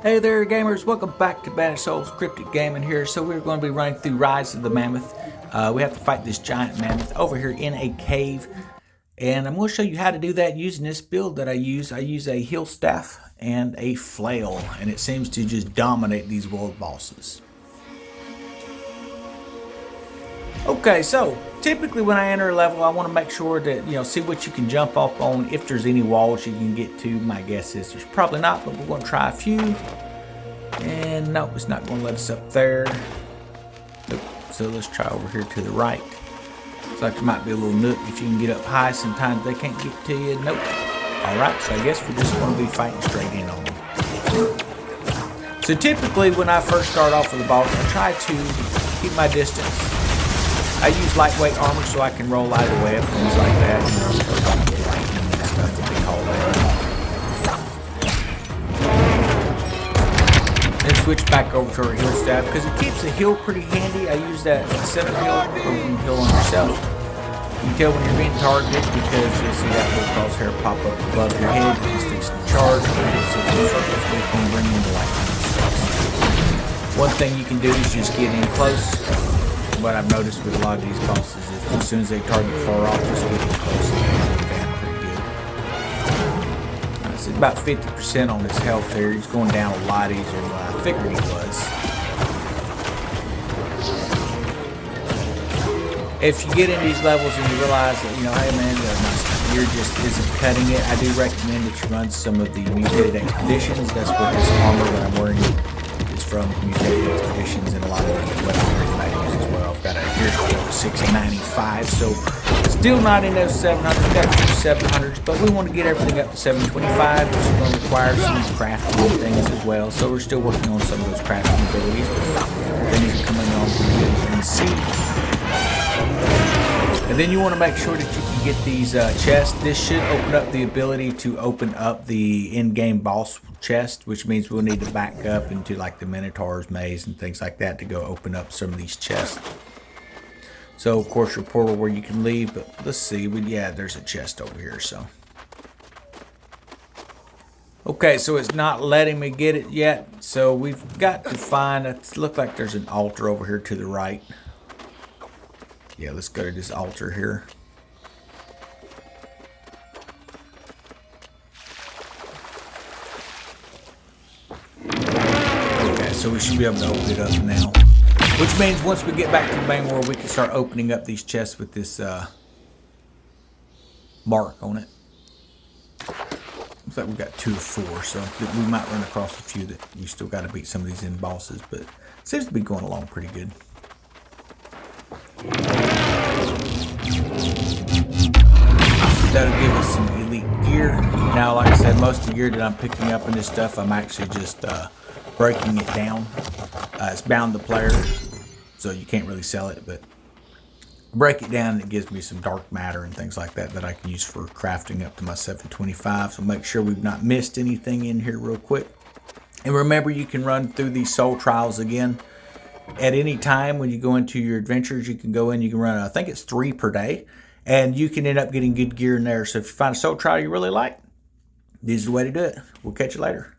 Hey there gamers, welcome back to Bad Souls Cryptic Gaming here. So we're going to be running through Rise of the Mammoth. We have to fight this giant mammoth over here in a cave. And I'm going to show you how to do that using this build that I use. I use a heal staff and a flail, and it seems to just dominate these world bosses. Okay, so typically when I enter a level, I want to make sure that, see what you can jump up on. If there's any walls you can get to, my guess is there's probably not, but we're going to try a few. And nope, it's not going to let us up there. Nope. So let's try over here to the right. Looks like there might be a little nook if you can get up high. Sometimes they can't get to you. Nope. Alright, so I guess we're just going to be fighting straight in on them. So typically when I first start off with the boss, I try to keep my distance. I use lightweight armor so I can roll out of the web, things like that, lightning and stuff that they call that. Then switch back over to our heal staff because it keeps the heal pretty handy. I use that 7 heal, or you can heal on yourself. You can tell when you're being targeted because you'll see that little crosshair pop up above your head. It's fixing to charge, and so you can bring in the lightning. One thing you can do is just get in close. What I've noticed with a lot of these bosses is as soon as they target far off, just get in close and they down pretty good. So about 50% on his health there. He's going down a lot easier than what I figured he was. If you get in these levels and you realize that, hey man, my gear just isn't cutting it, I do recommend that you run some of the mutated expeditions. That's what this armor that I'm wearing is from, mutated expeditions, and a lot of the weaponry that I use as well. I've got a gear score of 695, so still not in those 700s, got a few 700s, but we want to get everything up to 725, which is going to require some crafting things as well. So we're still working on some of those crafting abilities, but they need to come in on pretty good, as you can see. And then you want to make sure that you can get these chests. This should open up the ability to open up the in-game boss chest, which means we'll need to back up into like the Minotaur's maze and things like that to go open up some of these chests. So of course your portal where you can leave, but let's see, yeah, there's a chest over here. So okay, so it's not letting me get it yet, so we've got to find, it looks like there's an altar over here to the right. Yeah, let's go to this altar here. Okay, so we should be able to open it up now. Which means once we get back to the main world, we can start opening up these chests with this mark on it. Looks like we've got 2 of 4, so we might run across a few that we still got to beat some of these end bosses, but it seems to be going along pretty good. That'll give us some elite gear. Now, like I said, most of the gear that I'm picking up in this stuff, I'm actually just breaking it down. It's bound to player, so you can't really sell it, but break it down and it gives me some dark matter and things like that that I can use for crafting up to my 725. So make sure we've not missed anything in here real quick. And remember, you can run through these soul trials again. At any time when you go into your adventures, you can go in, you can run, I think it's 3 per day, and you can end up getting good gear in there. So if you find a soul trial you really like, this is the way to do it. We'll catch you later.